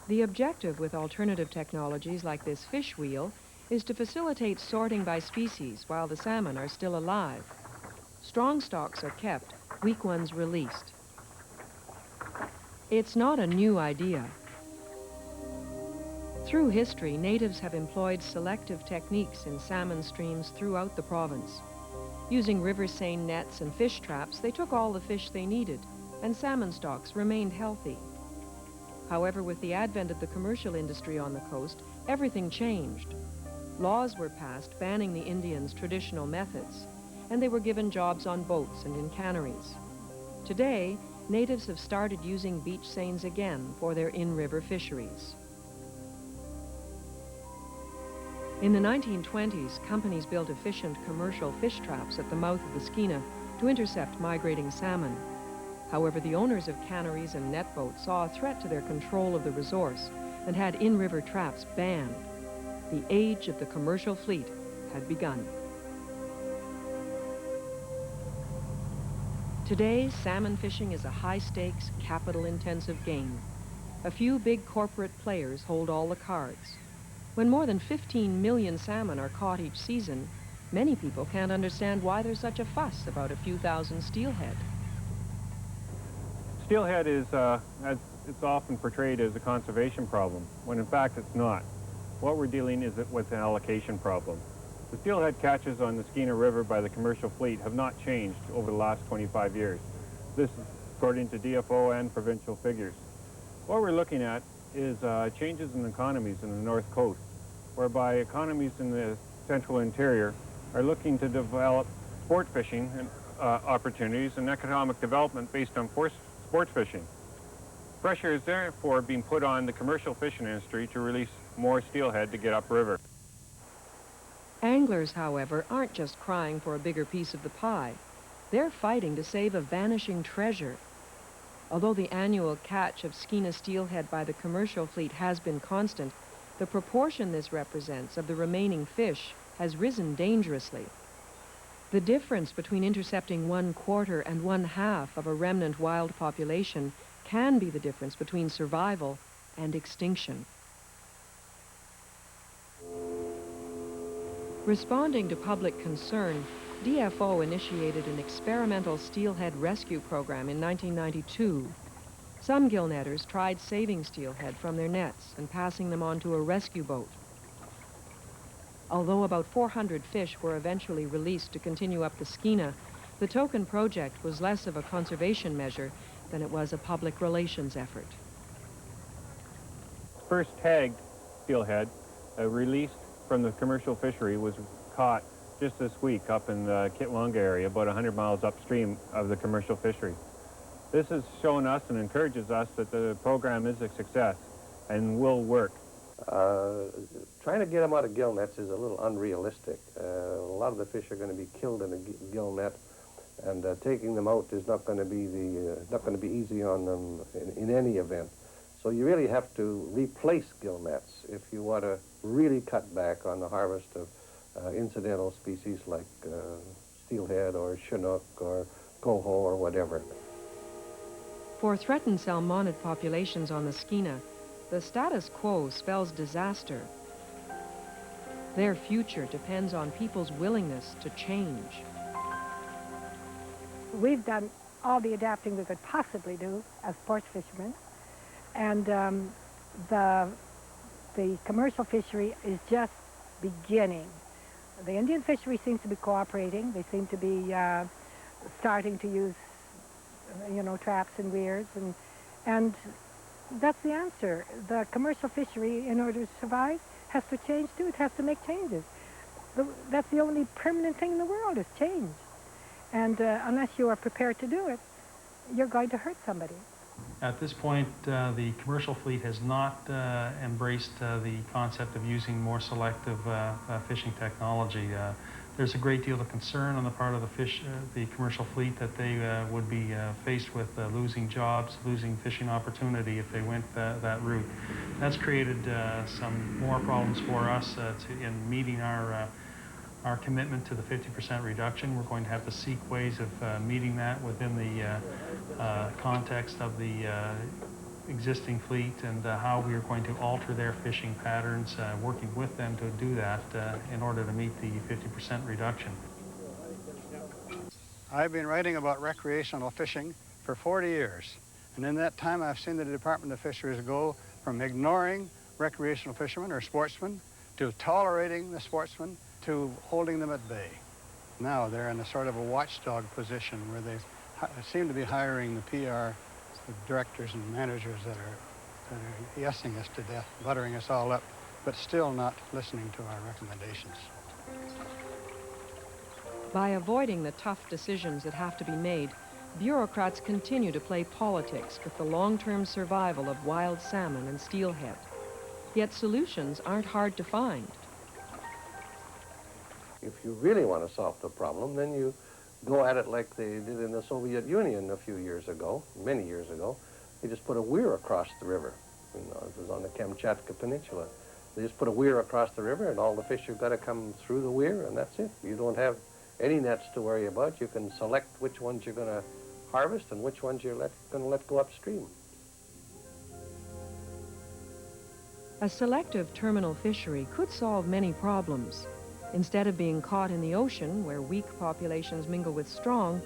The objective with alternative technologies like this fish wheel is to facilitate sorting by species while the salmon are still alive. Strong stocks are kept, weak ones released. It's not a new idea. Through history, natives have employed selective techniques in salmon streams throughout the province. Using river seine nets and fish traps, they took all the fish they needed, and salmon stocks remained healthy. However, with the advent of the commercial industry on the coast, everything changed. Laws were passed banning the Indians' traditional methods, and they were given jobs on boats and in canneries. Today, natives have started using beach seines again for their in-river fisheries. In the 1920s, companies built efficient commercial fish traps at the mouth of the Skeena to intercept migrating salmon. However, the owners of canneries and net boats saw a threat to their control of the resource and had in-river traps banned. The age of the commercial fleet had begun. Today, salmon fishing is a high-stakes, capital-intensive game. A few big corporate players hold all the cards. When more than 15 million salmon are caught each season, many people can't understand why there's such a fuss about a few thousand steelhead. Steelhead is, as it's often portrayed as a conservation problem, when in fact it's not. What we're dealing is with an allocation problem. The steelhead catches on the Skeena River by the commercial fleet have not changed over the last 25 years. This is according to DFO and provincial figures. What we're looking at is changes in economies in the North Coast, whereby economies in the central interior are looking to develop sport fishing and, opportunities and economic development based on sports fishing. Pressure is therefore being put on the commercial fishing industry to release more steelhead to get upriver. Anglers, however, aren't just crying for a bigger piece of the pie. They're fighting to save a vanishing treasure. Although the annual catch of Skeena steelhead by the commercial fleet has been constant, the proportion this represents of the remaining fish has risen dangerously. The difference between intercepting 1/4 and 1/2 of a remnant wild population can be the difference between survival and extinction. Responding to public concern, DFO initiated an experimental steelhead rescue program in 1992. Some gill netters tried saving steelhead from their nets and passing them onto a rescue boat. Although about 400 fish were eventually released to continue up the Skeena, the token project was less of a conservation measure than it was a public relations effort. First tagged steelhead released from the commercial fishery was caught just this week up in the Kitwanga area, about 100 miles upstream of the commercial fishery. This has shown us and encourages us that the program is a success and will work. Trying to get them out of gill nets is a little unrealistic. A lot of the fish are going to be killed in a gill net, and taking them out is not going to be easy on them in any event. So you really have to replace gill nets if you want to really cut back on the harvest of incidental species like steelhead or chinook or coho or whatever. For threatened salmonid populations on the Skeena, the status quo spells disaster. Their future depends on people's willingness to change. We've done all the adapting we could possibly do as sports fishermen, and the commercial fishery is just beginning. The Indian fishery seems to be cooperating. They seem to be starting to use, traps and weirs, and that's the answer. The commercial fishery, in order to survive, has to change too. It has to make changes. That's the only permanent thing in the world is change. And unless you are prepared to do it, you're going to hurt somebody. At this point, the commercial fleet has not embraced the concept of using more selective fishing technology. There's a great deal of concern on the part of the commercial fleet that they would be faced with losing jobs, losing fishing opportunity if they went that route. That's created some more problems for us in meeting our commitment to the 50% reduction. We're going to have to seek ways of meeting that within the context of the existing fleet and how we are going to alter their fishing patterns, working with them to do that in order to meet the 50% reduction. I've been writing about recreational fishing for 40 years. And in that time, I've seen the Department of Fisheries go from ignoring recreational fishermen or sportsmen to tolerating the sportsmen to holding them at bay. Now they're in a sort of a watchdog position where they seem to be hiring the PR the directors and managers that are yesing us to death, buttering us all up, but still not listening to our recommendations. By avoiding the tough decisions that have to be made, bureaucrats continue to play politics with the long-term survival of wild salmon and steelhead. Yet solutions aren't hard to find. If you really want to solve the problem, then you go at it like they did in the Soviet Union a few years ago, many years ago. They just put a weir across the river. You know, it was on the Kamchatka Peninsula. They just put a weir across the river, and all the fish have got to come through the weir, and that's it. You don't have any nets to worry about. You can select which ones you're going to harvest and which ones you're going to let go upstream. A selective terminal fishery could solve many problems. Instead of being caught in the ocean, where weak populations mingle with strong,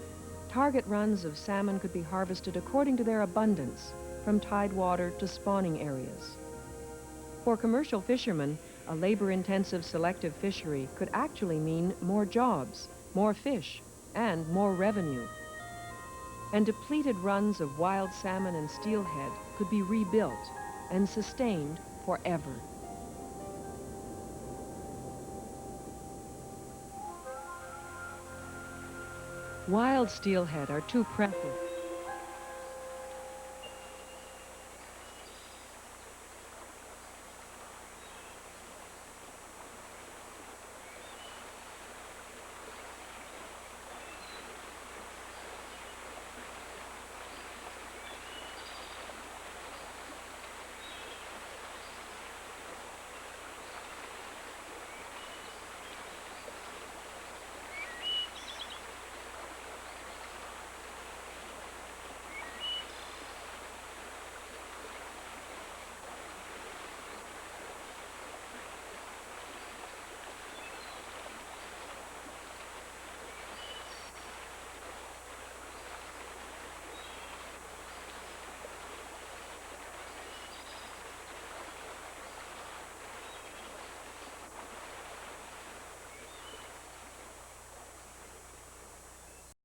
target runs of salmon could be harvested according to their abundance, from tidewater to spawning areas. For commercial fishermen, a labor-intensive selective fishery could actually mean more jobs, more fish, and more revenue. And depleted runs of wild salmon and steelhead could be rebuilt and sustained forever. Wild steelhead are too precious